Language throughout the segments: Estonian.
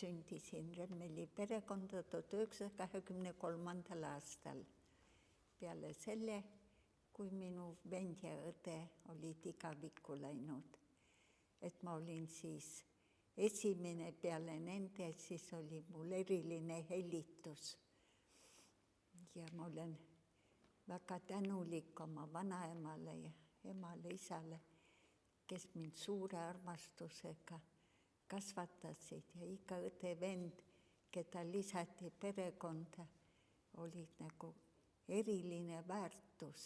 sündisin Remmeli perekonda 1923. aastal. Peale selle, kui minu vend ja õde olid igavikku läinud. Et ma olin siis esimene peale nende, siis oli mul eriline hellitus. Ja ma olen väga tänulik oma vanaemale ja emale, isale, kes mind suure armastusega kasvatasid ja iga õde vend, keda lisati perekonda, olid nagu eriline väärtus.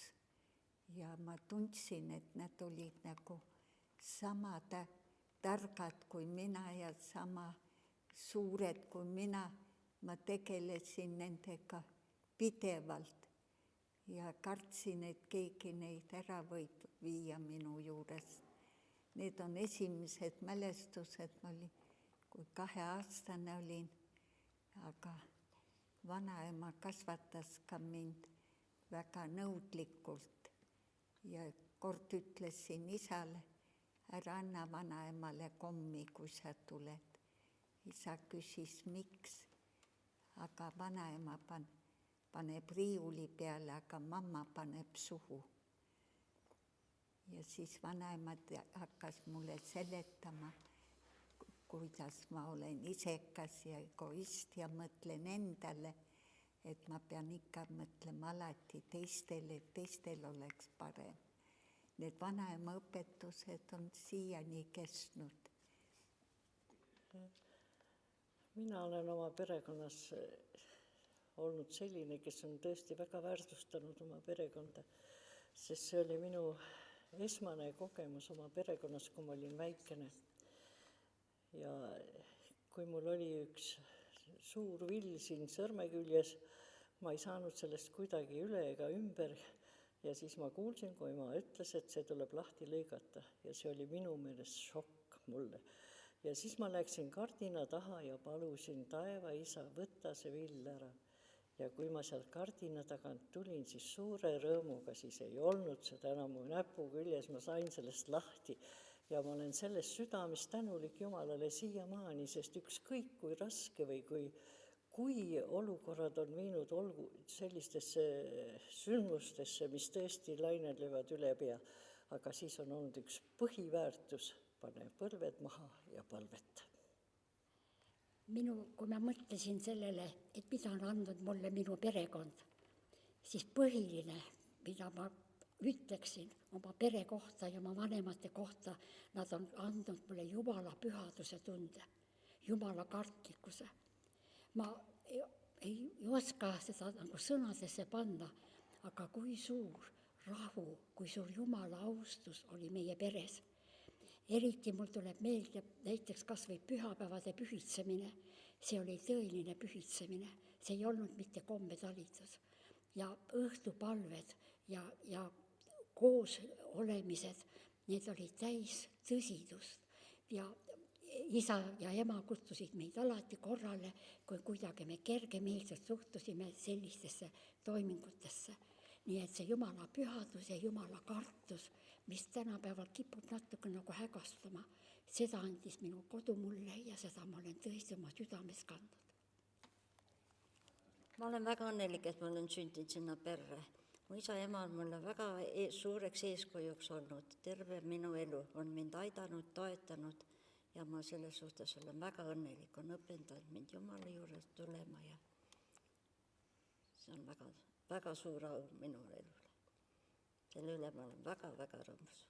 Ja ma tundsin, et nad olid nagu sama targad kui mina ja sama suured kui mina. Ma tegelesin nendega pidevalt ja kartsin, et keegi neid ära võib viia minu juurest. Need on esimesed mälestused, kui 2-aastane olin, aga vanaema kasvatas ka mind väga nõudlikult ja kord ütlesin isale, ära anna vanaemale kommi, kui sa tuled. Isa küsis, miks, aga vanaema paneb riiuli peale, aga mamma paneb suhu. Ja siis vanaema hakkas mulle seletama, kuidas ma olen isekas ja egoist ja mõtlen endale, et ma pean ikka mõtlema alati teistele, et teistel oleks parem. Need vanaema õpetused on siiani kestnud. Mina olen oma perekonnas olnud selline, kes on tõesti väga väärtustanud oma perekonda, sest see oli minu esmane kogemus oma perekonnas, kui ma olin väikene. Ja kui mul oli üks suur vill siin sõrme küljes, ma ei saanud sellest kuidagi üle ega ümber ja siis ma kuulsin, kui ma ütles, et see tuleb lahti lõigata ja see oli minu meelest šokk mulle. Ja siis ma läksin kardina taha ja palusin, taeva isa, võtta see vill ära. Ja kui ma sealt kardina tagant tulin, siis suure rõõmuga, siis ei olnud seda enam mu näpu küljes, ma sain sellest lahti. Ja ma olen sellest südamest tänulik Jumalale siiamaani, sest ükskõik kui raske või kui olukorrad on viinud sellistesse sündmustesse, mis tõesti lained löövad üle pea, aga siis on olnud üks põhiväärtus, pane põlved maha ja palveta. Kui ma mõtlesin sellele, et mida on andnud mulle minu perekond, siis põhiline, mida ma ütleksin oma pere kohta ja oma vanemate kohta, nad on andnud mulle Jumala pühaduse tunde, Jumala kartlikkuse. Ma ei oska seda nagu sõnadesse panna, aga kui suur rahu, kui suur Jumala austus oli meie peres. Eriti mul tuleb meelde näiteks kas või pühapäevade pühitsemine. See oli tõeline pühitsemine, see ei olnud mitte kommetalitus. Ja õhtupalved ja koos olemised, need olid täis tõsidust. Ja isa ja ema kutsusid meid alati korrale, kui kuidagi me kergemeelselt suhtusime sellistesse toimingutesse. Nii et see Jumala pühadus ja Jumala kartus, mis tänapäeval kipub natuke nagu hägastama, seda andis minu kodu mulle ja seda ma olen tõesti oma südames kandnud. Ma olen väga õnnelik, et ma olen sündinud sinna perre. Mu isa ja ema on mulle väga suureks eeskujuks olnud. Terve minu elu on mind aidanud, toetanud ja ma selles suhtes olen väga õnnelik. On õpendanud mind Jumala juures tulema ja see on väga suur au minu elule. Selle üle ma olen väga rõõmus.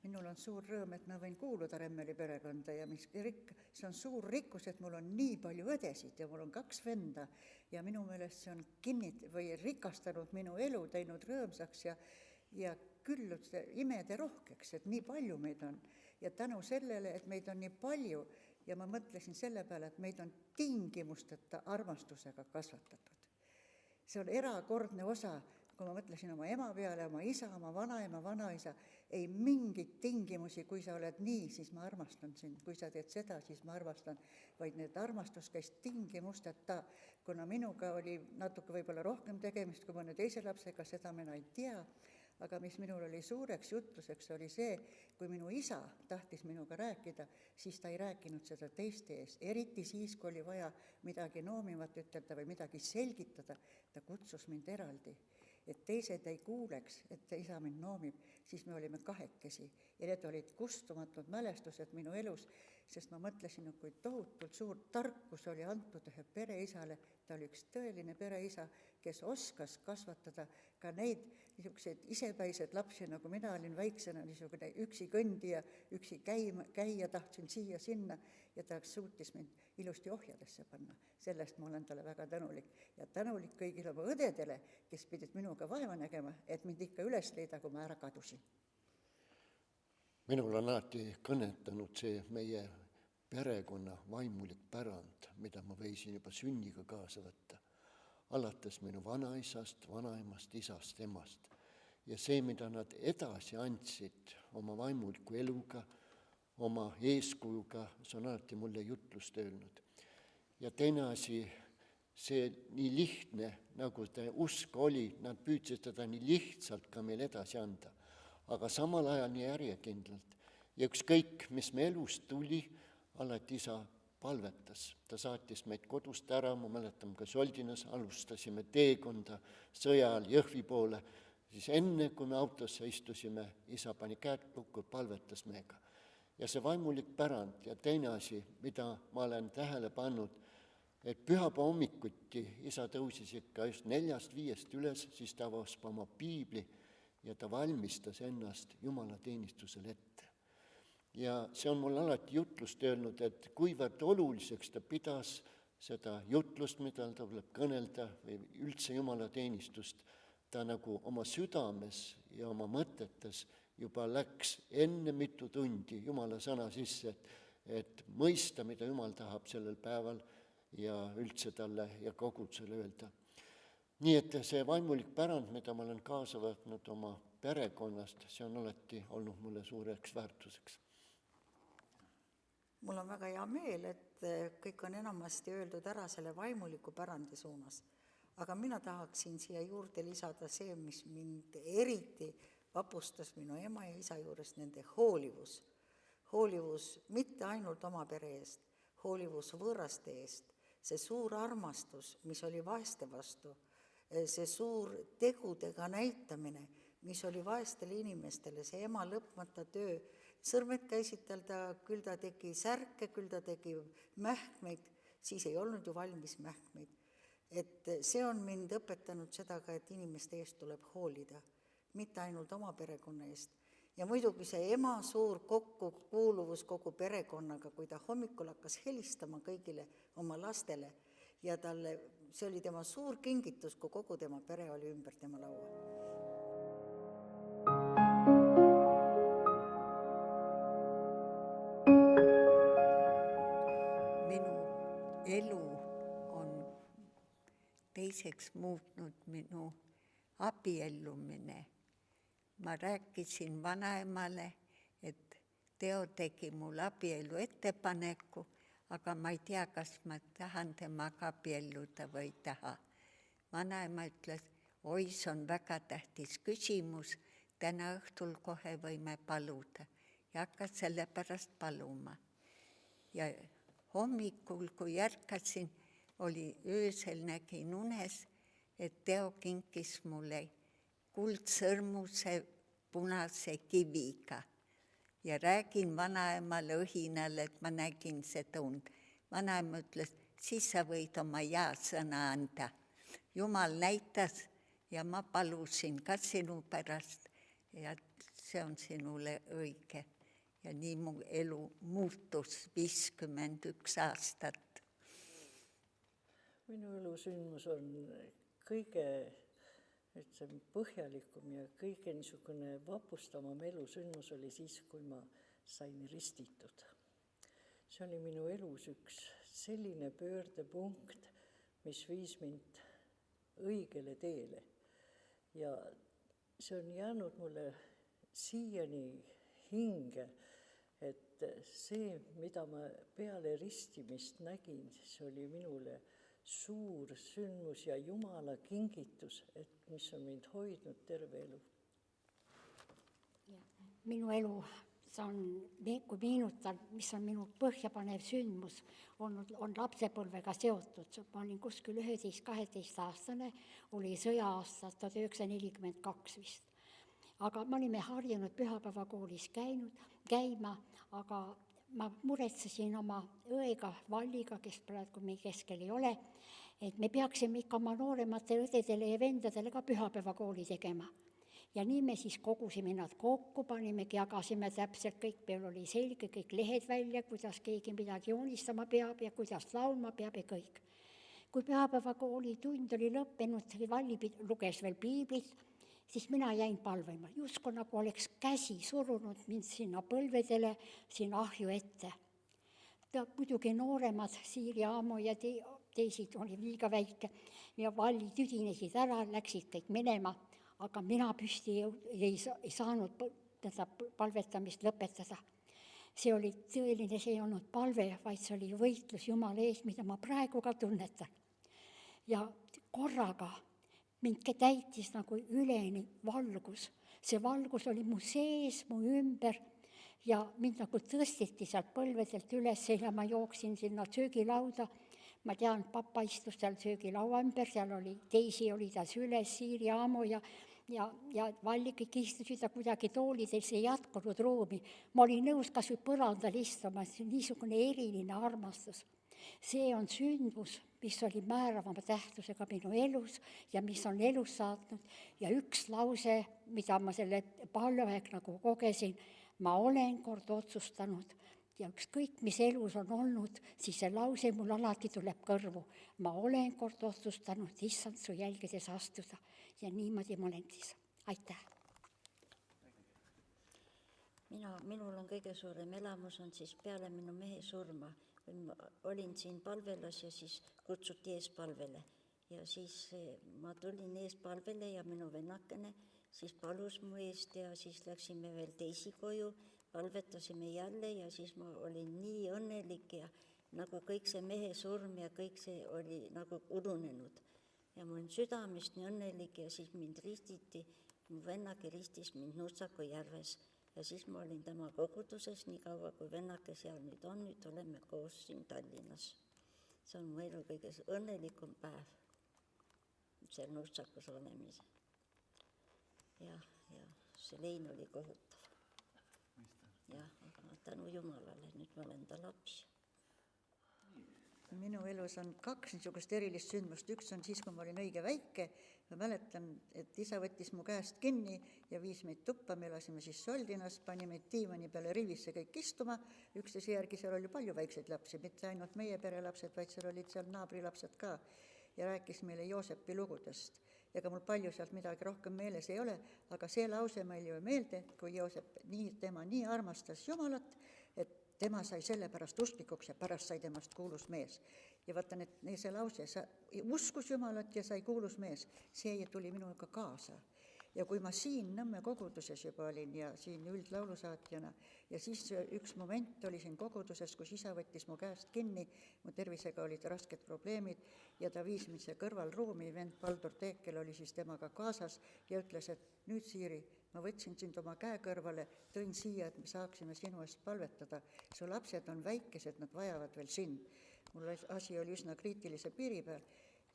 Minul on suur rõõm, et ma võin kuuluda Remmeli perekonda ja see on suur rikkus, et mul on nii palju õdesid ja mul on 2 venda ja minu meelest see on rikastanud minu elu, teinud rõõmsaks ja küllud imede rohkeks, et nii palju meid on. Ja tänu sellele, et meid on nii palju ja ma mõtlesin selle peale, et meid on tingimusteta armastusega kasvatatud. See on erakordne osa, kui ma mõtlesin oma ema peale, oma isa, oma vanaema, vanaisa, ei mingit tingimusi, kui sa oled nii, siis ma armastan sind, kui sa teed seda, siis ma armastan, vaid need armastus käis tingimusteta, kuna minuga oli natuke võib-olla rohkem tegemist, kui mõne teise lapsega, seda mina ei tea, aga mis minul oli suureks jutluseks, oli see, kui minu isa tahtis minuga rääkida, siis ta ei rääkinud seda teiste ees, eriti siis, kui oli vaja midagi noomivat ütelda või midagi selgitada, ta kutsus mind eraldi, et teised ei kuuleks, et isa mind noomib, siis me olime kahekesi ja need olid kustumatud mälestused minu elus, sest ma mõtlesin, kui tohutult suur tarkus oli antud ühe pereisale, ta oli üks tõeline pereisa, kes oskas kasvatada ka neid niisuguseid isepäised lapsi, nagu mina olin väiksena, niisugune üksi kõndija, üksi käia tahtsin siia-sinna ja ta suutis mind ilusti ohjadesse panna. Sellest ma olen talle väga tänulik ja tänulik kõigile oma õdedele, kes pidid minuga vaeva nägema, et mind ikka üles leida, kui ma ära kadusin. Minul on alati kõnetanud see meie perekonna vaimulik pärand, mida ma võisin juba sünniga kaasa võtta. Alates minu vanaisast, vanaemast, isast, emast. Ja see, mida nad edasi andsid oma vaimuliku eluga, oma eeskujuga, see on alati mulle jutlust öelnud. Ja teine asi, see nii lihtne, nagu ta usk oli, nad püüdsid seda nii lihtsalt ka meil edasi anda. Aga samal ajal nii järjekindlalt. Ja ükskõik, mis me elust tuli, alati isa palvetas. Ta saatis meid kodust ära, ma mäletan ka Soldinas, alustasime teekonda sõjal Jõhvi poole. Siis enne, kui me autosse istusime, isa pani käed lukku, palvetas meiega. Ja see vaimulik pärand ja teine asi, mida ma olen tähele pannud, et pühapa hommikuti isa tõusis ikka just 4-5 üles, siis ta avas oma piibli ja ta valmistas ennast jumalateenistusele ette. Ja see on mul alati jutlust öelnud, et kuivõrd oluliseks ta pidas seda jutlust, mida ta tuleb kõnelda või üldse jumalateenistust, ta nagu oma südames ja oma mõtetes juba läks enne mitu tundi jumala sõna sisse, et mõista, mida jumal tahab sellel päeval ja üldse talle ja kogudusele öelda. Nii et see vaimulik pärand, mida ma olen kaasa võtnud oma perekonnast, see on alati olnud mulle suureks väärtuseks. Mul on väga hea meel, et kõik on enamasti öeldud ära selle vaimuliku pärandi suunas. Aga mina tahaksin siia juurde lisada see, mis mind eriti vapustas minu ema ja isa juures, nende hoolivus. Hoolivus mitte ainult oma pere eest, hoolivus võõraste eest, see suur armastus, mis oli vaeste vastu, see suur tegudega näitamine, mis oli vaestele inimestele, see ema lõpmata töö, sõrmed käisid tal küll ta tegi särke, küll ta tegi mähkmeid, siis ei olnud ju valmis mähkmeid. Et see on mind õpetanud seda ka, et inimeste eest tuleb hoolida, mitte ainult oma perekonna eest. Ja muidugi see ema suur kokkukuuluvus kogu perekonnaga, kui ta hommikul hakkas helistama kõigile oma lastele ja talle, see oli tema suur kingitus, kui kogu tema pere oli ümber tema laua. Minu elu on teiseks muutnud minu abiellumine. Ma rääkisin vanaemale, et Teo tegi mul abielu ettepaneku, aga ma ei tea, kas ma tahan temaga abielluda või ei taha. Vanaema ütles, oi, see on väga tähtis küsimus, täna õhtul kohe võime paluda ja hakkas selle pärast paluma. Ja hommikul, kui ärkasin, oli öösel nägin unes, et Teo kinkis mulle kuldsõrmuse punase kiviga ja räägin vanaemale õhinale, et ma nägin seda und. Vanaema ütles, siis sa võid oma jaa-sõna anda. Jumal näitas ja ma palusin ka sinu pärast ja see on sinule õige. Ja nii mu elu muutus 51 aastat. Minu elusündmus on kõige põhjalikum ja kõige niisugune vapustavam elusündmus oli siis, kui ma sain ristitud. See oli minu elus üks selline pöördepunkt, mis viis mind õigele teele. Ja see on jäänud mulle siiani hinge, et see, mida ma peale ristimist nägin, see oli minule suur sündmus ja Jumala kingitus, et mis on mind hoidnud terve elu. minu elu, kui meenutan, mis on minu põhjapanev sündmus olnud, on lapsepõlvega seotud. Ma olin kuskil 11-12-aastane, oli sõja-aastas 1942 vist. Aga me olime harjunud pühapäevakoolis käima, aga ma muretsesin oma õega Valliga, kes praegu meie keskel ei ole, et me peaksime ikka oma noorematele õdedele ja vendadele ka pühapäevakooli tegema. Ja nii me siis kogusime nad kokku, panimegi, jagasime täpselt, kõik peal oli selge, kõik lehed välja, kuidas keegi midagi joonistama peab ja kuidas laulma peab ja kõik. Kui pühapäevakooli tund oli lõppenud, Valli luges veel piiblit, siis mina jäin palvema. Justkui nagu oleks käsi surunud mind sinna põlvedele, sinna ahju ette. Muidugi nooremad, Siiri Aamo ja teised oli liiga väike ja Valli tüdinesid ära, läksid kõik minema. Aga mina püsti ei saanud palvetamist lõpetada. See oli tõeline, see ei olnud palve, vaid see oli võitlus Jumala ees, mida ma praegu ka tunnetan. Ja korraga mind täitis nagu üleni valgus. See valgus oli mu sees, mu ümber ja mind nagu tõsteti sealt põlvedelt üles ja ma jooksin sinna söögilauda. Ma tean, papa istus seal söögilaua ümber, seal oli teisi, oli ta üles, Siiri Aamo ja Valli kõik istusid ja kuidagi toolidesse ei jätkunud ruumi. Ma olin nõus kas või põrandal istuma, see on niisugune eriline armastus. See on sündmus, mis oli määravama tähtsusega minu elus ja mis on elus saatnud. Ja üks lause, mida ma selle palvek nagu kogesin, ma olen kord otsustanud ja ükskõik, mis elus on olnud, siis see lause mul alati tuleb kõrvu. Ma olen kord otsustanud, issand, su jälgedes astuda. Ja niimoodi ma olen siis. Aitäh! Minul on kõige suurem elamus on siis peale minu mehe surma. Ma olin siin palvelas ja siis kutsuti eespalvele. Ja siis ma tulin eespalvele ja minu vennakene siis palus mu eest ja siis läksime veel teisi koju, palvetasime jälle ja siis ma olin nii õnnelik ja nagu kõik see mehe surm ja kõik see oli nagu ununenud. Ja ma olin südamest nii õnnelik ja siis mind ristiti, mu vennake ristis mind Nutsaku järves ja siis ma olin tema koguduses nii kaua, kui vennake seal nüüd on, nüüd oleme koos siin Tallinnas. See on mu elu kõige õnnelikum päev, seal Nutsakus olemise. Ja see lein oli kohutav. Jah, aga tänu Jumalale, nüüd ma olen ta laps. Minu elus on 2 niisugust erilist sündmust. Üks on siis, kui ma olin õige väike. Ma mäletan, et isa võttis mu käest kinni ja viis meid tuppa. Me elasime siis Soldinas, pani meid diivani peale rivisse kõik istuma. Üksteise järgi seal oli palju väikseid lapsi, mitte ainult meie perelapsed, vaid seal olid seal naabrilapsed ka. Ja rääkis meile Joosepi lugudest. Ega mul palju sealt midagi rohkem meeles ei ole, aga see lause meil ju meelde, kui Joosep tema nii armastas Jumalat, et tema sai selle pärast usklikuks ja pärast sai temast kuulus mees. Ja vaatan, et see lause, sa uskus Jumalat ja sai kuulus mees, see tuli minuga kaasa. Ja kui ma siin Nõmme koguduses juba olin ja siin üldlaulusaatjana ja siis üks moment oli siin koguduses, kus isa võttis mu käest kinni, mu tervisega olid rasked probleemid ja ta viis mind see kõrvalruumi, vend Baldur Teekel oli siis temaga kaasas ja ütles, et nüüd Siiri, ma võtsin sind oma käe kõrvale, tõin siia, et me saaksime sinu eest palvetada. Su lapsed on väikesed, nad vajavad veel sind. Mul asi oli üsna kriitilise piiri peal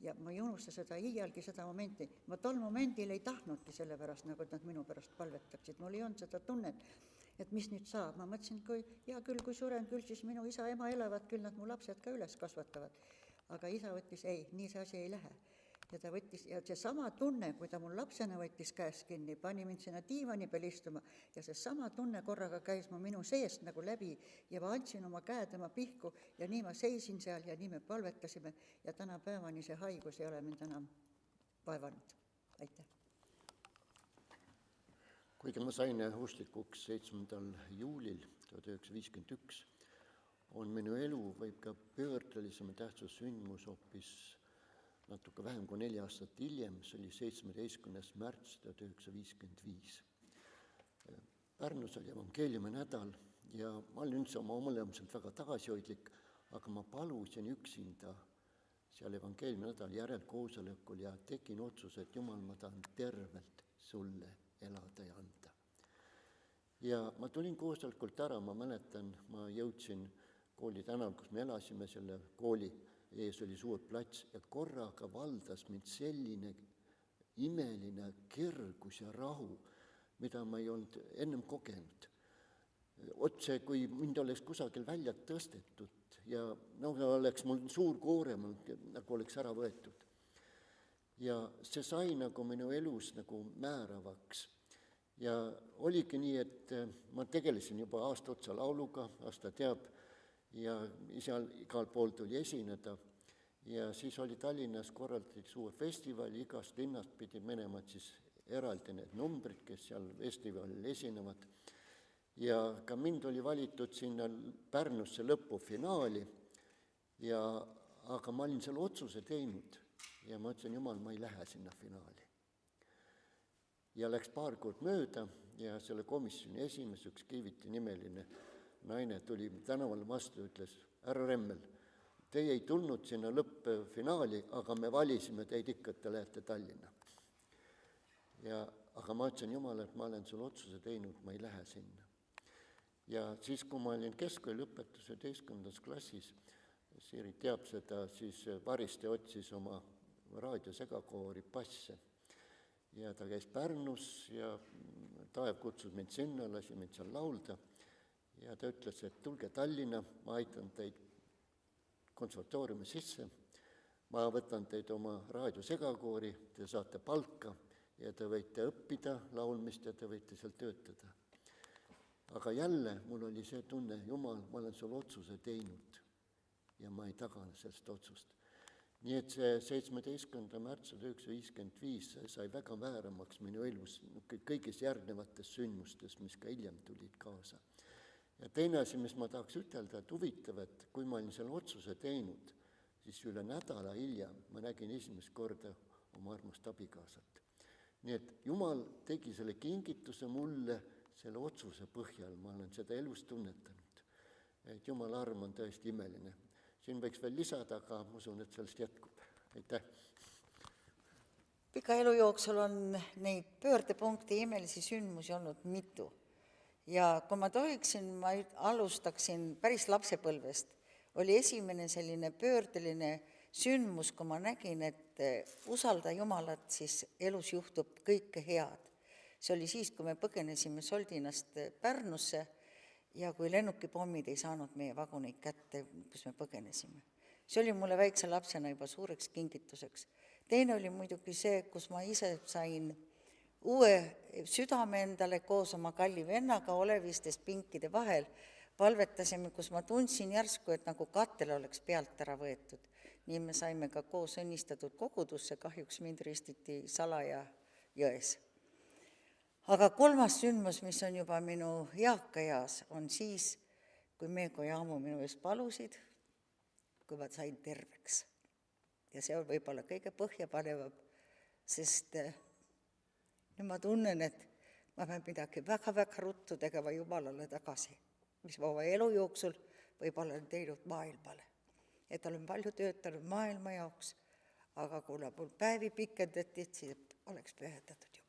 ja ma ei unusta seda iialgi seda momenti. Ma tol momendil ei tahtnudki selle pärast, nagu nad minu pärast palvetaksid. Mul ei olnud seda tunnet, et mis nüüd saab. Ma mõtlesin, kui suren, küll siis minu isa, ema elavad, küll nad mu lapsed ka üles kasvatavad. Aga isa võttis, ei, nii see asi ei lähe. Ja ta võttis, ja see sama tunne, kui ta mul lapsena võttis käest kinni, pani mind sinna diivani peal istuma ja see sama tunne korraga käis mu minu seest nagu läbi ja ma andsin oma käe tema pihku ja nii ma seisin seal ja nii me palvetasime ja tänapäevani see haigus ei ole mind enam vaevanud. Aitäh. Kuigi ma sain usklikuks 7. juulil 1951, on minu elu võib ka pöördelisema tähtsus sündmus hoopis natuke vähem kui 4 aastat hiljem, see oli 17. märts 1955. Pärnus oli evangeeliumi nädal ja ma olin üldse oma olemuselt väga tagasihoidlik, aga ma palusin üksinda seal evangeeliumi nädal järelkoosolekul ja tegin otsuse, et Jumal, ma tahan tervelt sulle elada ja anda. ja ma tulin koosolekult ära, ma mäletan, ma jõudsin kooli tänav, kus me elasime, selle kooli ees oli suur plats ja korraga valdas mind selline imeline kergus ja rahu, mida ma ei olnud ennem kogenud. Otse, kui mind oleks kusagil välja tõstetud ja oleks mul suur koorem, nagu oleks ära võetud. Ja see sai nagu minu elus nagu määravaks. Ja oligi nii, et ma tegelesin juba aasta otsa lauluga, aasta teab, ja seal igal pool tuli esineda. Ja siis oli Tallinnas korraldati suur festival, igast linnast pidi minema siis eraldi need numbrid, kes seal festivalil esinevad. Ja ka mind oli valitud sinna Pärnusse lõpufinaali, aga ma olin selle otsuse teinud ja ma ütlesin, Jumal, ma ei lähe sinna finaali. Ja läks paar kord mööda ja selle komisjoni esimees, üks Kiiviti nimeline naine tuli tänaval vastu ja ütles, härra Remmel, teie ei tulnud sinna lõppfinaali, aga me valisime teid ikka, et te lähete Tallinna. Aga ma ütlesin, Jumal, et ma olen selle otsuse teinud, ma ei lähe sinna. Ja siis, kui ma olin keskkooli lõpetus 11. klassis, Siiri teab seda, siis Variste otsis oma raadiosegakoori passe. Ja ta käis Pärnus ja Taev kutsus mind sinna, lasi mind seal laulda. Ja ta ütles, et tulge Tallinna, ma aitan teid konservatooriumi sisse, ma võtan teid oma raadiosegakoori, te saate palka ja te võite õppida laulmist ja te võite seal töötada. Aga jälle mul oli see tunne, Jumal, ma olen selle otsuse teinud ja ma ei tagane sellest otsust. Nii et see 17. märts 1955 sai väga vääramaks minu elus kõigis järgnevates sündmustes, mis ka hiljem tulid kaasa. Ja teine asi, mis ma tahaks ütelda, et huvitav, et kui ma olin selle otsuse teinud, siis üle nädala hiljem ma nägin esimest korda oma armast abikaasat. Nii et Jumal tegi selle kingituse mulle selle otsuse põhjal, ma olen seda elus tunnetanud. Et Jumala arm on tõesti imeline. Siin võiks veel lisada, aga ma usun, et sellest jätkub. Aitäh! Pika elu jooksul on neid pöördepunkti imelisi sündmusi olnud mitu. Ja kui ma tohiksin, ma alustaksin päris lapsepõlvest. Oli esimene selline pöördeline sündmus, kui ma nägin, et usalda Jumalat, siis elus juhtub kõike head. See oli siis, kui me põgenesime Soldinast Pärnusse ja kui lennukipommid ei saanud meie vaguneid kätte, kus me põgenesime. See oli mulle väikse lapsena juba suureks kingituseks. Teine oli muidugi see, kus ma ise sain uue südame endale koos oma kalli vennaga olevistes pinkide vahel. Palvetasime, kus ma tundsin järsku, et nagu katel oleks pealt ära võetud. Nii me saime ka koos õnnistatud kogudusse, kahjuks mind ristiti Salaja jões. Aga kolmas sündmus, mis on juba minu eakaeas, on siis, kui Meego Jaamu minu eest palusid, kui ma sain terveks. Ja see on võib-olla kõige põhjapanevam, sest nüüd ma tunnen, et ma pean midagi väga-väga ruttu tegema Jumalale tagasi, mis ma oma elu jooksul võib-olla olen teinud maailmale. Et olen palju töötanud maailma jaoks, aga kuna mul päevi pikendati, siis oleks pühendatud Jumalale.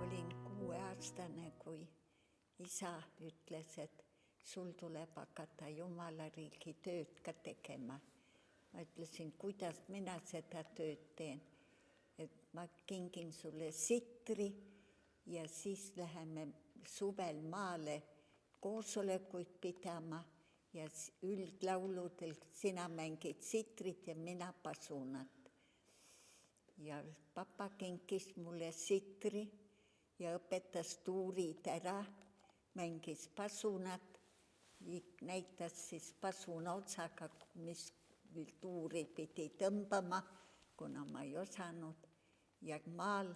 Olin 6-aastane, kui isa ütles, et sul tuleb hakata Jumala riigi tööd ka tegema. Ma ütlesin, kuidas mina seda tööd teen. Et ma kingin sulle sitri ja siis läheme suvel maale koosolekuid pidama ja üldlauludel sina mängid sitrit ja mina pasunat. Ja papa kinkis mulle sitri ja õpetas tuurid ära, mängis pasunat, näitas siis pasuna otsaga, mis tuuri pidi tõmbama, kuna ma ei osanud. Ja maal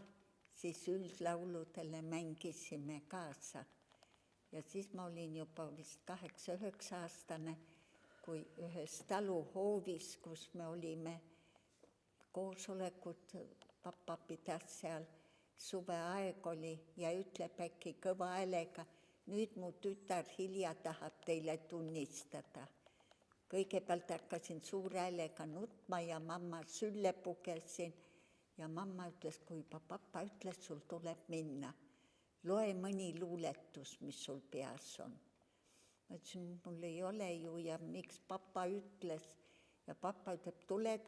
siis üldlauludele mängisime kaasa. Ja siis ma olin juba vist 8-9 aastane, kui ühes taluhoovis, kus me olime koosolekud, papa pidas seal, suveaeg oli ja ütleb äkki kõva häälega, nüüd mu tütar Hilja tahab teile tunnistada. kõigepealt hakkasin suure häälega nutma ja mamma sülle pugesin ja mamma ütles, kui juba papa ütles, sul tuleb minna. Loe mõni luuletus, mis sul peas on. Ma ütlesin, mul ei ole ju ja miks papa ütles. Ja papa ütleb, tule,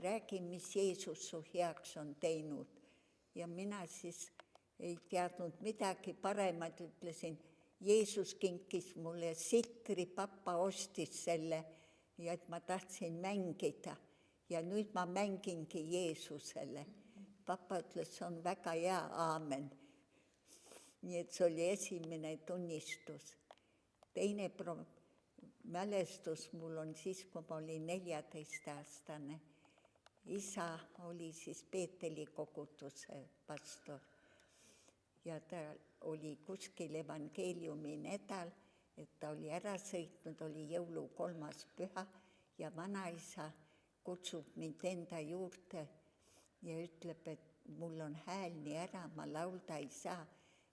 räägi, mis Jeesus su heaks on teinud. Ja mina siis ei teadnud midagi paremat, ütlesin, Jeesus kinkis mulle sitri, papa ostis selle ja et ma tahtsin mängida ja nüüd ma mängingi Jeesusele. Papa ütles, see on väga hea, aamen. Nii et see oli esimene tunnistus. Teine mälestus mul on siis, kui ma olin 14-aastane. Isa oli siis Peeteli koguduse pastor ja ta oli kuskil evangeeliumi nädal, et ta oli ära sõitnud, oli jõulu 3. püha ja vanaisa kutsub mind enda juurde ja ütleb, et mul on hääl nii ära, ma laulda ei saa,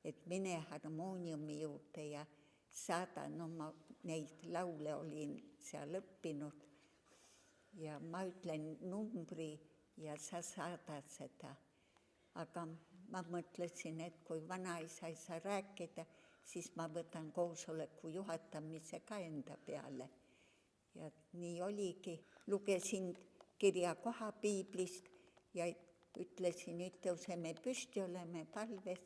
et mine harmooniumi juurde ja saada, no ma neid laule olin seal õppinud ja ma ütlen numbri ja sa saadad seda. Aga ma mõtlesin, et kui vanaisa ei saa rääkida, siis ma võtan koosoleku juhatamise ka enda peale. Ja nii oligi. Lugesin kirjakoha piiblist ja ütlesin, nüüd tõuseme püsti, oleme palves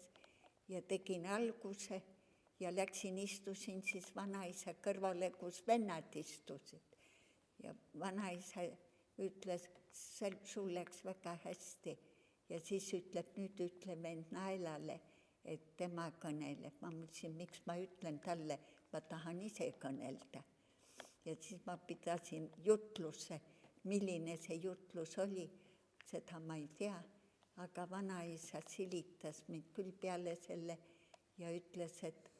ja tegin alguse ja läksin, istusin siis vanaisa kõrvale, kus vennad istusid. Ja vanaisa ütles, sul läks väga hästi. Ja siis ütleb, nüüd ütleme naelale, et tema kõneleb. Ma mõtlesin, miks ma ütlen talle, ma tahan ise kõnelda. Ja siis ma pidasin jutlusse, milline see jutlus oli, seda ma ei tea. Aga vanaisa silitas mind küll peale selle ja ütles, et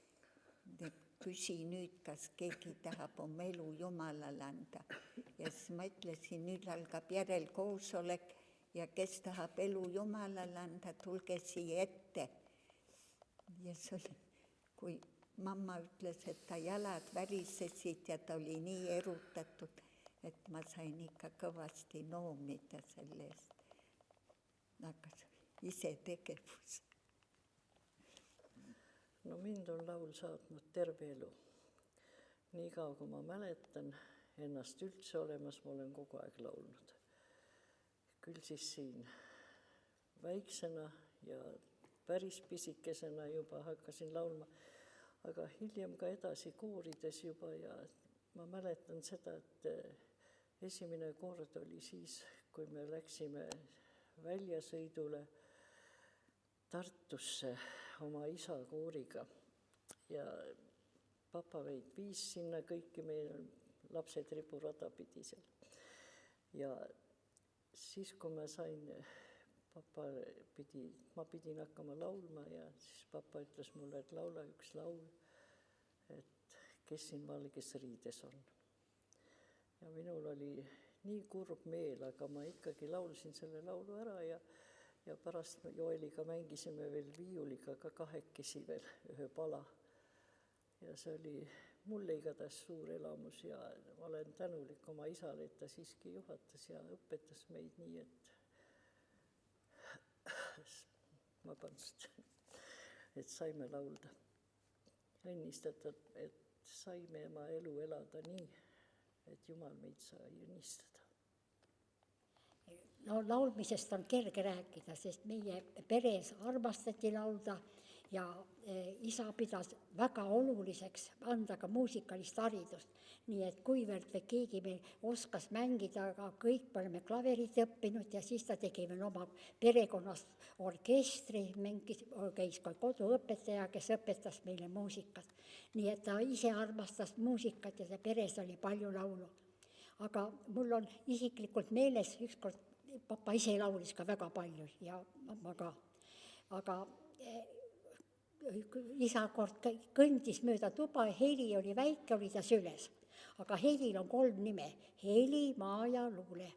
küsi nüüd, kas keegi tahab oma elu Jumalale anda. Ja siis ma ütlesin, nüüd algab järelkoosolek ja kes tahab elu Jumalale anda, tulge siia ette. Ja see oli, kui mamma ütles, et ta jalad värisesid ja ta oli nii erutatud, et ma sain ikka kõvasti noomida selle eest. Aga ise tegevus. No mind on laul saatnud terve elu. Nii kaua, kui ma mäletan ennast üldse olemas, ma olen kogu aeg laulnud. Küll siis siin väiksena ja päris pisikesena juba hakkasin laulma, aga hiljem ka edasi koorides juba ja ma mäletan seda, et esimene kord oli siis, kui me läksime väljasõidule Tartusse oma isa kooriga ja papa viis sinna kõiki meie lapsed riburada pidi seal. Ja siis, kui ma sain, ma pidin hakkama laulma ja siis papa ütles mulle, et laula üks laul, et kes siin valges riides on. Ja minul oli nii kurb meel, aga ma ikkagi laulsin selle laulu ära ja pärast Joeliga mängisime veel viiuliga ka kahekesi veel ühe pala. Ja see oli mulle igatahes suur elamus ja olen tänulik oma isale, et ta siiski juhatas ja õpetas meid nii, et saime laulda. Õnnistada, et saime oma elu elada nii, et Jumal meid sai õnnistada. No laulmisest on kerge rääkida, sest meie peres armastati laulda ja isa pidas väga oluliseks anda ka muusikalist haridust. Nii et kuivõrd või keegi meil oskas mängida, aga kõik me oleme klaverit õppinud ja siis ta tegi meil oma perekonnas orkestri, käis ka koduõpetaja, kes õpetas meile muusikat. Nii et ta ise armastas muusikat ja see peres oli palju laulu. Aga mul on isiklikult meeles, ükskord papa ise laulis ka väga palju ja ma ka. Aga isa kord kõndis mööda tuba, Heli oli väike, oli ta süles. Aga Helil on 3 nime, Heli, Maaja, Luule.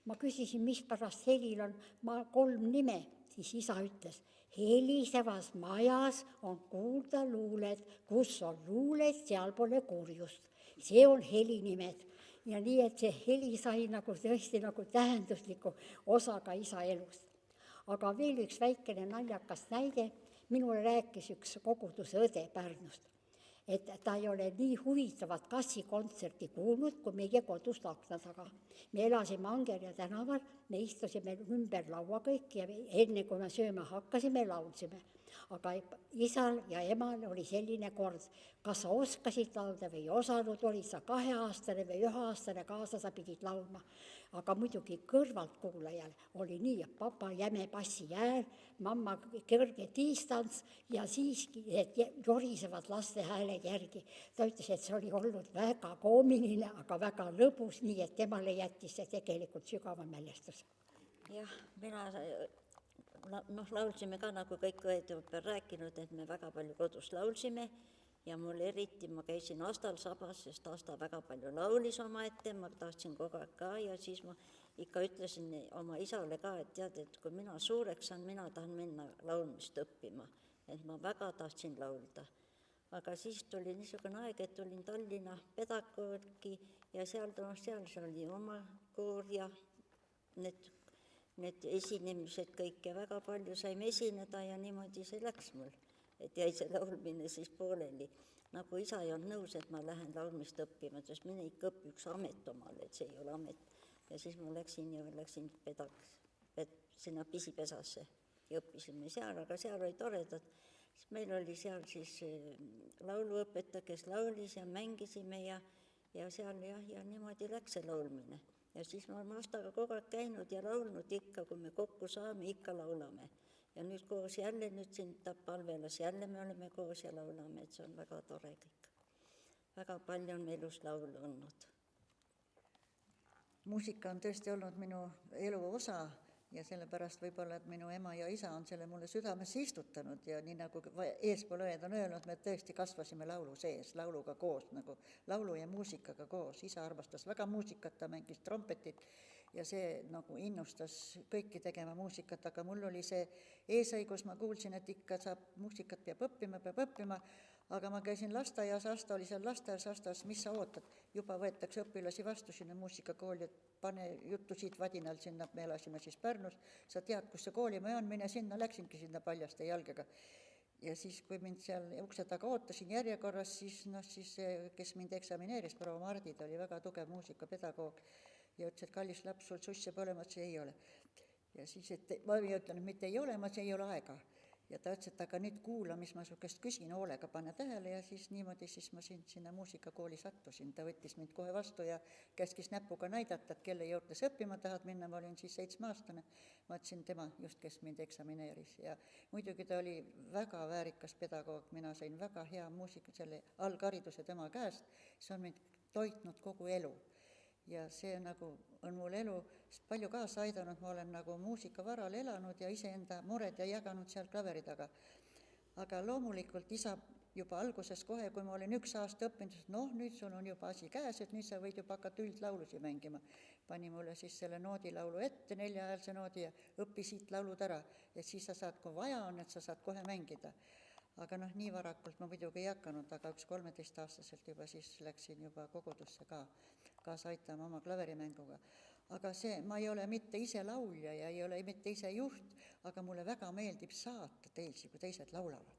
Ma küsisin, mis pärast Helil on 3 nime, siis isa ütles, helisevas majas on kuulda luuled, kus on luuled, seal pole kurjust. see on helinimed. Ja nii, et see heli sai nagu tõesti nagu tähendusliku osa ka isa elust. Aga veel üks väikene naljakas näide, minule rääkis üks koguduse õde Pärnust, et ta ei ole nii huvitavat kassikontserti kuulnud, kui meie kodust akna taga. Me elasime Angerja tänaval, me istusime ümber laua kõik ja enne kui me sööma hakkasime, laulsime. Aga isal ja emal oli selline kord, kas sa oskasid laulda või ei osanud, olid sa 2-aastane või 1-aastane kaasa, sa pidid laulma. Aga muidugi kõrvalt kuulajal oli nii, et papa jäme bassi hääl, mamma kõrge distants ja siiski et jorisevad laste hääled järgi. Ta ütles, et see oli olnud väga koomiline, aga väga lõbus, nii et temale jättis see tegelikult sügava mälestus. Jah, mina laulsime ka, nagu kõik õed juba rääkinud, et me väga palju kodus laulsime ja mul eriti, ma käisin Astal sabas, sest Asta väga palju laulis oma ette, ma tahtsin kogu aeg ka ja siis ma ikka ütlesin oma isale ka, et tead, et kui mina suureks saan, mina tahan minna laulmist õppima, et ma väga tahtsin laulda. Aga siis tuli niisugune aeg, et tulin Tallinna pedagoogi ja seal oli oma koor ja need esinemised kõik ja väga palju saime esineda ja niimoodi see läks mul, et jäi see laulmine siis pooleli. Nagu isa ei olnud nõus, et ma lähen laulmist õppima, sest mine ikka õppi üks amet omale, et see ei ole amet. Ja siis ma läksin sinna pisipesasse ja õppisime seal, aga seal oli toredad. Meil oli seal siis lauluõpetaja, kes laulis ja mängisime ja seal ja niimoodi läks see laulmine. Ja siis ma olen Astaga kogu aeg käinud ja laulnud ikka, kui me kokku saame, ikka laulame. Ja nüüd koos jälle, nüüd siin Palvelas jälle me oleme koos ja laulame, et see on väga tore kõik. Väga palju on elus laulu olnud. Muusika on tõesti olnud minu elu osa ja sellepärast võib-olla, et minu ema ja isa on selle mulle südamesse istutanud ja nii nagu eespool õed on öelnud, me tõesti kasvasime laulu sees, lauluga koos, nagu laulu ja muusikaga koos. Isa armastas väga muusikat, ta mängis trompetit ja see nagu innustas kõiki tegema muusikat, aga mul oli see eesõigus, ma kuulsin, et ikka muusikat peab õppima, aga ma käisin lasteaias, Asta oli seal lasteaias, Astas, mis sa ootad? Juba võetakse õpilasi vastu sinna muusikakooli, et pane juttu siit Vadinal sinna, me elasime siis Pärnus, sa tead, kus see koolimaja on, mine sinna, läksingi sinna paljaste jalgega. Ja siis, kui mind seal ukse taga ootasin järjekorras, siis kes mind eksamineeris, proua Mardid, oli väga tugev muusikapedagoog ja ütles, et kallis laps, sul susse pole, ma ütlesin, ei ole. Ja siis, et ma ütlen, et mitte ei ole, ma ütlesin, ei ole aega. Ja ta ütles, et aga nüüd kuula, mis ma su käest küsin, hoolega pane tähele ja siis niimoodi siis ma sinna muusikakooli sattusin. Ta võttis mind kohe vastu ja käskis näpuga näidata, et kelle juurde sa õppima tahad minna, ma olin siis 7-aastane. Ma ütlesin tema just, kes mind eksamineeris ja muidugi ta oli väga väärikas pedagoog, mina sain väga hea muusika, selle alghariduse tema käest, see on mind toitnud kogu elu. Ja see nagu on mul elu palju kaasa aidanud, ma olen nagu muusikavaral elanud ja iseenda mured ja jaganud seal klaveri taga. Aga loomulikult isa juba alguses kohe, kui ma olin 1 aasta õppinud, nüüd sul on juba asi käes, et nüüd sa võid juba hakata üldlaulusi mängima. Pani mulle siis selle noodilaulu ette, 4-häälse noodi ja õppi siit laulud ära, et siis sa saad, kui vaja on, et sa saad kohe mängida. Aga nii varakult ma muidugi ei hakanud, aga üks 13-aastaselt juba siis läksin juba kogudusse kaasa aitama oma klaverimänguga. Aga ma ei ole mitte ise laulja ja ei ole mitte ise juht, aga mulle väga meeldib saata teisi, kui teised laulavad.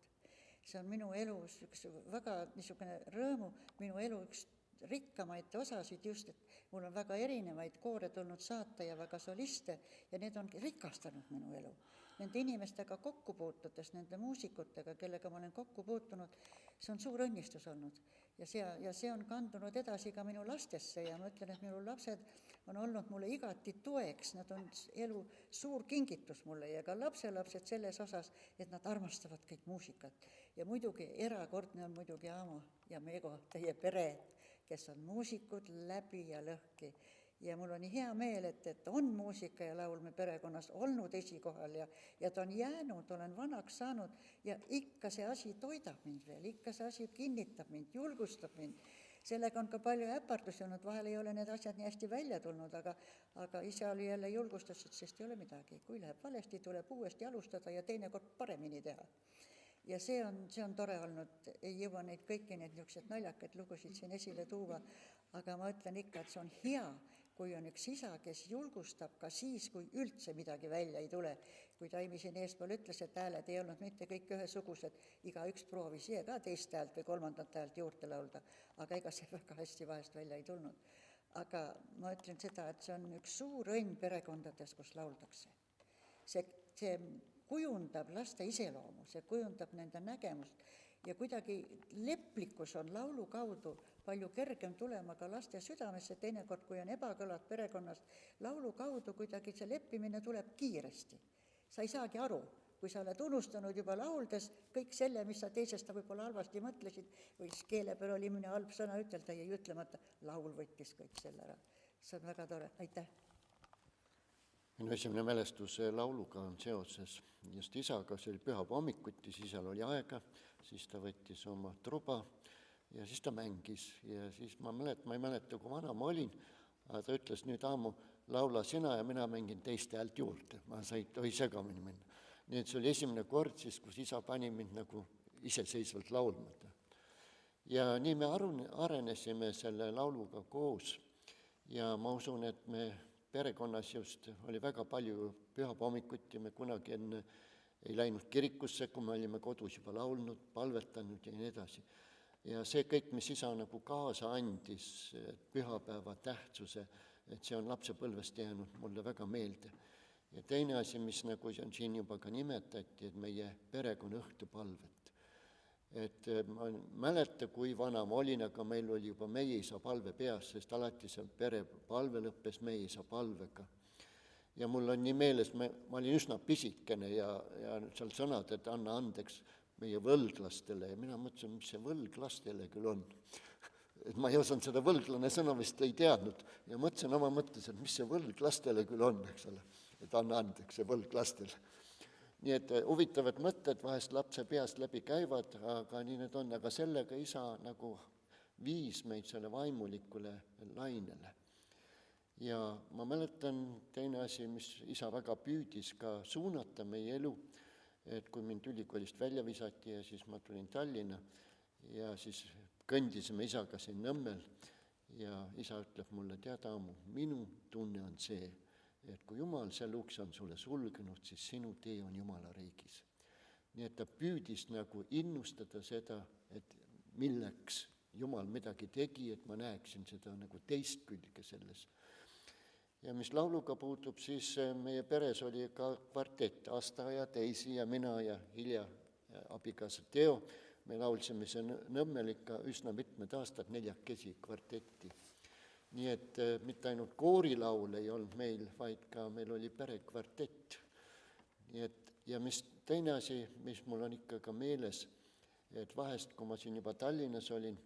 See on minu elus üks väga niisugune rõõmu, minu elu üks rikkamaid osasid just, et mul on väga erinevaid koore tulnud saata ja väga soliste ja need on rikastanud minu elu. Nende inimestega kokku puutudes, nende muusikutega, kellega ma olen kokku puutunud, see on suur õnnistus olnud. Ja see on kandunud edasi ka minu lastesse ja ma ütlen, et minu lapsed on olnud mulle igati toeks, nad on elu suur kingitus mulle ja ka lapselapsed selles osas, et nad armastavad kõik muusikat. Ja muidugi erakordne on muidugi Aamo ja Meego, teie pere, kes on muusikud läbi ja lõhki. Ja mul on hea meel, et on muusika ja laul me perekonnas olnud esikohal ja ta on jäänud, olen vanaks saanud ja ikka see asi toidab mind veel, ikka see asi kinnitab mind, julgustab mind. Sellega on ka palju äpardusi olnud, vahel ei ole need asjad nii hästi välja tulnud, aga isa oli jälle julgustus, sest ei ole midagi. Kui läheb valesti, tuleb uuesti alustada ja teinekord paremini teha. ja see on tore olnud, ei jõua neid kõiki neid niisuguseid naljakaid lugusid siin esile tuua, aga ma ütlen ikka, et see on hea, kui on üks isa, kes julgustab ka siis, kui üldse midagi välja ei tule. Kui Taimi siin eespool ütles, et hääled ei olnud mitte kõik ühesugused, igaüks proovis ise ka teist häält või kolmandat häält juurde laulda, aga ega see väga hästi vahest välja ei tulnud. Aga ma ütlen seda, et see on üks suur õnn perekondades, kus lauldakse. See kujundab laste iseloomu, see kujundab nende nägemust ja kuidagi leplikkus on laulu kaudu palju kergem tulema ka laste südamesse, teinekord, kui on ebakõlad perekonnas, laulu kaudu kuidagi see leppimine tuleb kiiresti. Sa ei saagi aru, kui sa oled unustanud juba lauldes kõik selle, mis sa teisest võib-olla halvasti mõtlesid, või keele peal oli mõne halb sõna ütelda, jäi ütlemata, laul võttis kõik selle ära. See on väga tore, aitäh. Minu esimene mälestus lauluga on seoses just isaga, see oli pühapäeva hommikuti, siis isal oli aega, siis ta võttis oma truba ja siis ta mängis ja siis ma ei mäleta, kui vana ma olin, aga ta ütles nüüd aamu, laula sina ja mina mängin teiste häält juurde, ma tohi segamini minna. Nii et see oli esimene kord siis, kus isa pani mind nagu iseseisvalt laulmata. Ja nii me arenesime selle lauluga koos ja ma usun, et me perekonnas just oli väga palju pühapäeva hommikuti, me kunagi enne ei läinud kirikusse, kui me olime kodus juba laulnud, palvetanud ja nii edasi. Ja see kõik, mis isa nagu kaasa andis, pühapäeva tähtsuse, et see on lapsepõlvest jäänud mulle väga meelde. Ja teine asi, mis nagu on siin juba ka nimetati, et meie perekonna õhtupalvet. Et ma mäleta, kui vana ma olin, aga meil oli juba meie isa palve peas, sest alati see perepalve lõppes meie isa palvega. Ja mul on nii meeles, ma olin üsna pisikene ja seal sõnad, et anna andeks meie võlglastele ja mina mõtlesin, mis see võlglastele küll on. Et ma ei osanud seda võlglane sõna vist ei teadnud ja mõtlesin oma mõttes, et mis see võlglastele küll on, eks ole, et anna andeks see võlglastele. Nii et huvitavad mõtted vahest lapse peast läbi käivad, aga nii need on, aga sellega isa nagu viis meid selle vaimulikule lainele. Ja ma mäletan teine asi, mis isa väga püüdis ka suunata meie elu, et kui mind ülikoolist välja visati ja siis ma tulin Tallinna ja siis kõndisime isaga siin Nõmmel ja isa ütleb mulle, tead aamu, minu tunne on see, et kui Jumal selle ukse on sulle sulgenud, siis sinu tee on Jumala riigis. Nii et ta püüdis nagu innustada seda, et milleks Jumal midagi tegi, et ma näeksin seda nagu teist külge selles. Ja mis lauluga puutub, siis meie peres oli ka kvartett, Asta ja Teisi ja mina ja Hilja abikaasa Teo. Me laulsime see Nõmmel ikka üsna mitmed aastad 4 kvartetti. Nii et mitte ainult koorilaul ei olnud meil, vaid ka meil oli perekvartett. Nii et, ja mis teine asi, mis mul on ikka ka meeles, et vahest, kui ma siin juba Tallinnas olin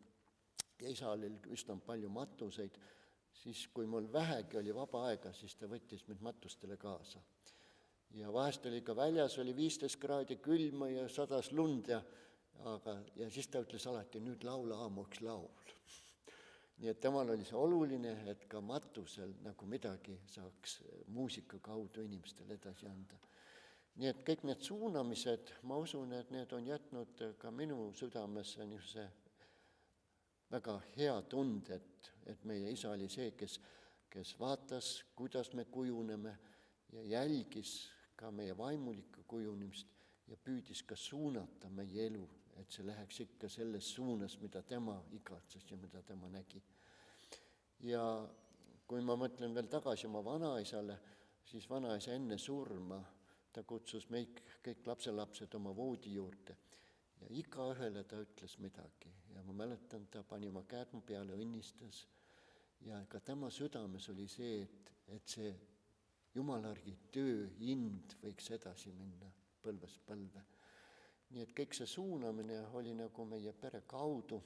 ja isa oli üsna palju matuseid, siis kui mul vähegi oli vaba aega, siis ta võttis mind matustele kaasa. Ja vahest oli ka väljas, oli 15 kraadi külma ja 100 lund ja siis ta ütles alati, nüüd laula aamu üks laul. Nii et temal oli see oluline, et ka matusel nagu midagi saaks muusika kaudu inimestele edasi anda. Nii et kõik need suunamised, ma usun, et need on jätnud ka minu südamesse niisuguse väga hea tunde, et meie isa oli see, kes vaatas, kuidas me kujuneme ja jälgis ka meie vaimulikku kujunemist ja püüdis ka suunata meie elu, et see läheks ikka selles suunas, mida tema igatses ja mida tema nägi. Ja kui ma mõtlen veel tagasi oma vanaisale, siis vanaisa enne surma, ta kutsus meid kõik lapselapsed oma voodi juurde ja igaühele ta ütles midagi. Ja ma mäletan, ta pani oma käed mu peale, õnnistas ja ka tema südames oli see, et see Jumalargi töö, ind võiks edasi minna põlvest põlve. Nii et kõik see suunamine oli nagu meie pere kaudu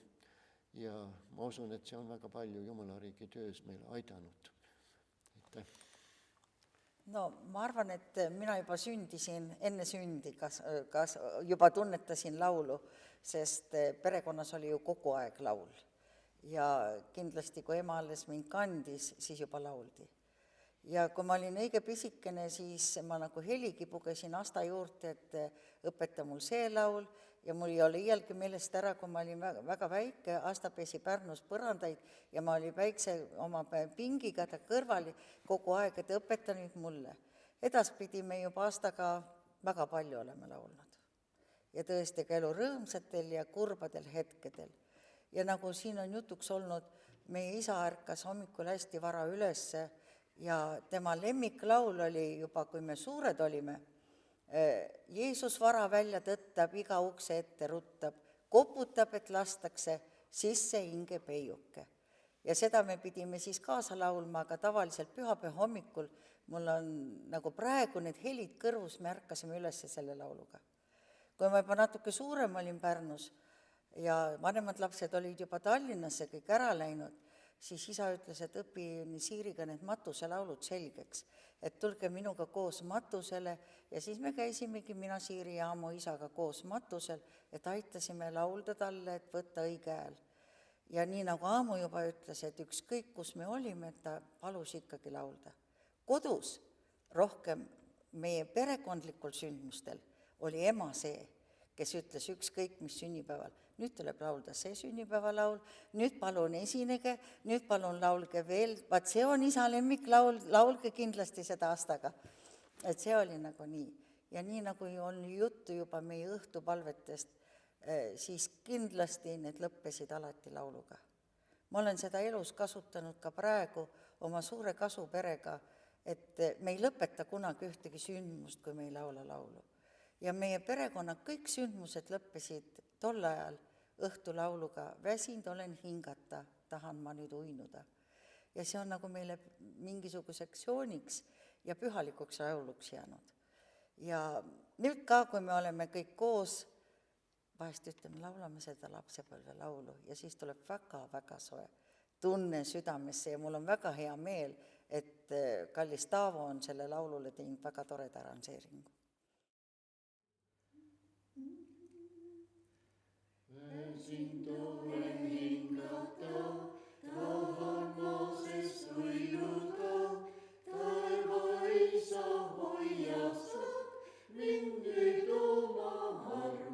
ja ma usun, et see on väga palju Jumalariigi töös meile aidanud. Aitäh. No ma arvan, et mina juba sündisin enne sündi, kas juba tunnetasin laulu, sest perekonnas oli ju kogu aeg laul. Ja kindlasti, kui ema alles mind kandis, siis juba lauldi. Ja kui ma olin õige pisikene, siis ma nagu heligi pugesin Asta juurde, et õpeta mul see laul ja mul ei ole iialgi meelest ära, kui ma olin väga väike, Asta pesi Pärnus põrandaid ja ma olin väikse oma pingiga ta kõrval kogu aeg, et õpeta nüüd mulle. Edaspidi me juba Astaga väga palju oleme laulnud. Ja tõesti ka elu rõõmsatel ja kurbadel hetkedel. Ja nagu siin on jutuks olnud, meie isa ärkas hommikul hästi vara ülesse ja tema lemmiklaul oli juba, kui me suured olime, Jeesus vara välja tõttab, iga ukse ette ruttab, koputab, et lastakse sisse hinge peiuke. Ja seda me pidime siis kaasa laulma, aga tavaliselt pühapäeva hommikul mul on nagu praegu need helid kõrvus, me ärkasime ülesse selle lauluga. Kui ma juba natuke suurem olin Pärnus ja vanemad lapsed olid juba Tallinnasse kõik ära läinud, siis isa ütles, et õpi Siiriga need matuselaulud selgeks, et tulge minuga koos matusele ja siis me käisimegi mina, Siiri ja Aamo isaga koos matusel, et aitasime laulda talle, et võtta õige hääl. Ja nii nagu Aamo juba ütles, et ükskõik kus me olime, et ta palus ikkagi laulda. Kodus rohkem meie perekondlikul sündmustel oli ema see, kes ütles ükskõik mis sünnipäeval, nüüd tuleb laulda see sünnipäevalaul, nüüd palun esinege, nüüd palun laulge veel, vaat see on isa lemmiklaul, laulge kindlasti seda Astaga. Et see oli nagu nii. Ja nii nagu on juttu juba meie õhtupalvetest, siis kindlasti need lõppesid alati lauluga. Ma olen seda elus kasutanud ka praegu oma suure kasuperega, et me ei lõpeta kunagi ühtegi sündmust, kui me ei laula laulu. Ja meie perekonna kõik sündmused lõppesid tol ajal õhtulauluga, väsinud olen hingata, tahan ma nüüd uinuda. Ja see on nagu meile mingisuguseks jooniks ja pühalikuks lauluks jäänud. Ja nüüd ka, kui me oleme kõik koos, vahest ütleme, laulame seda lapsepõlve laulu ja siis tuleb väga-väga soe tunne südamesse ja mul on väga hea meel, et kallis Taavo on selle laulule teinud väga toreda arranžeeringu. Väsin olen hingata, tahan ma sest uinuda, taeva isa hoiastab mind nüüd oma armu.